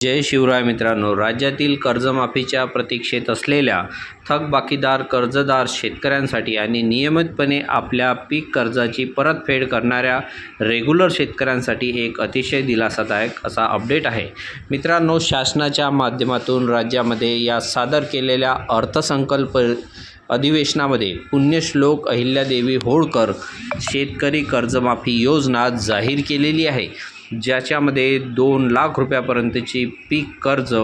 जय शिवराय मित्रांनो, राज्यातील कर्जमाफीच्या प्रतीक्षेत असलेल्या थकबाकीदार कर्जदार शेतकऱ्यांसाठी आणि नियमितपणे आपल्या पीक कर्जाची परतफेड करणाऱ्या रेग्युलर शेतकऱ्यांसाठी एक अतिशय दिलासादायक असा अपडेट आहे। मित्रांनो, शासनाच्या माध्यमातून राज्यामध्ये या सादर केलेल्या अर्थसंकल्प अधिवेशनामध्ये पुण्यश्लोक अहिल्यादेवी होळकर शेतकरी कर्जमाफी योजना जाहीर केलेली आहे, ज्याच्यामध्ये 2 लाख रुपयापर्यंतची पीक कर्ज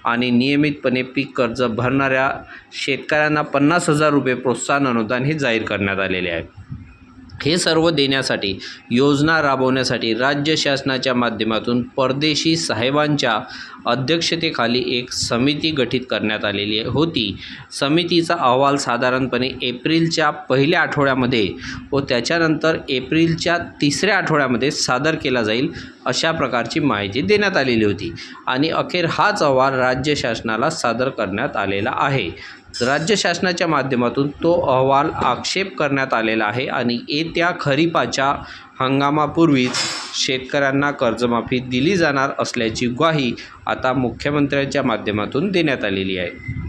आणि नियमितपणे पीक कर्ज भरणाऱ्या शेतकऱ्यांना 50,000 रुपये प्रोत्साहन अनुदान हे जाहीर करण्यात आलेले आहे। हे सर्व देण्यासाठी योजना राबवण्यासाठी राज्य शासनाच्या माध्यमातून परदेशी साहेबांच्या अध्यक्षतेखाली एक समिती गठीत करण्यात आलेली होती। समितीचा अहवाल साधारणपणे एप्रिलच्या पहिल्या आठवड्यामध्ये व त्याच्यानंतर एप्रिलच्या तिसऱ्या आठवड्यामध्ये सादर केला जाईल, अशा प्रकारची माहिती देण्यात आलेली होती आणि अखेर हाच अहवाल राज्य शासनाला सादर करण्यात आलेला आहे। राज्य शासनाच्या माध्यमातून तो अहवाल आक्षेप करण्यात आलेला आहे आणि येत्या खरीपाच्या हंगामापूर्वीच शेतकऱ्यांना कर्जमाफी दिली जाणार असल्याची ग्वाही आता मुख्यमंत्र्यांच्या माध्यमातून देण्यात आलेली आहे।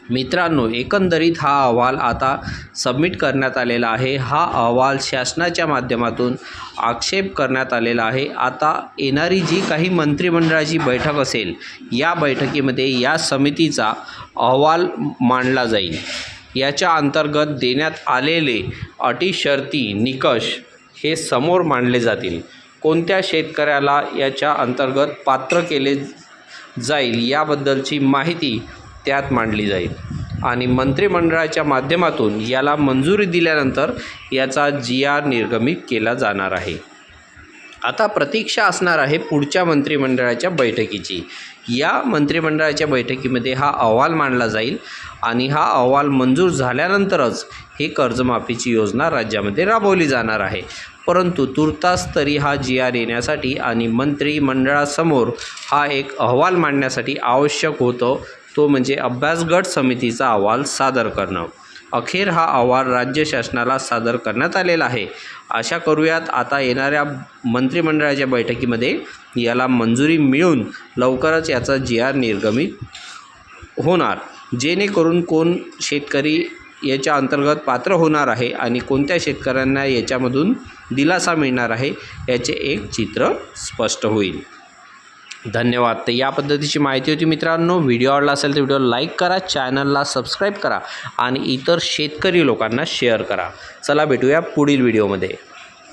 मित्रांनो, एकंदरीत हा अहवाल आता सबमिट करण्यात आलेला आहे। हा अहवाल शासनाच्या माध्यमातून आक्षेप करण्यात आलेला आहे। आता येणारी जी काही मंत्रिमंडळाची बैठक असेल, या बैठकीमध्ये या समितीचा अहवाल मांडला जाईल। याच्या अंतर्गत देण्यात आलेले अटी शर्ती निकष हे समोर मांडले जातील। कोणत्या शेतकऱ्याला याच्या अंतर्गत पात्र केले जाईल याबद्दलची माहिती त्यात मांडली जाईल आणि मंत्रिमंडळाच्या माध्यमातून याला मंजुरी दिल्यानंतर याचा GR निर्गमित केला जाणार आहे। आता प्रतीक्षा असणार आहे पुढच्या मंत्रिमंडळाच्या बैठकीची। या मंत्रिमंडळाच्या बैठकीमध्ये हा अहवाल मांडला जाईल आणि हा अहवाल मंजूर झाल्यानंतरच ही कर्जमाफीची योजना राज्यामध्ये राबवली जाणार आहे। परंतु तुर्तास तरी हा GR येण्यासाठी आणि मंत्रिमंडळासमोर हा एक अहवाल मांडण्यासाठी आवश्यक होतं, तो म्हणजे अभ्यासगट समितीचा अहवाल सादर करणं। अखेर हा अहवाल राज्य शासनाला सादर करण्यात आलेला आहे। आशा करूयात आता येणाऱ्या मंत्रिमंडळाच्या बैठकीमध्ये याला मंजुरी मिळून लवकरच याचा GR निर्गमित होणार, जेणेकरून कोण शेतकरी याच्या अंतर्गत पात्र होणार आहे आणि कोणत्या शेतकऱ्यांना याच्यामधून दिलासा मिळणार आहे याचे एक चित्र स्पष्ट होईल। धन्यवाद। तर या पद्धतीची माहिती होती मित्रांनो। व्हिडिओ आवडला असेल तर व्हिडिओ लाईक करा, चॅनलला सबस्क्राईब करा आणि इतर शेतकरी लोकांना शेअर करा। चला भेटूया पुढील व्हिडिओमध्ये।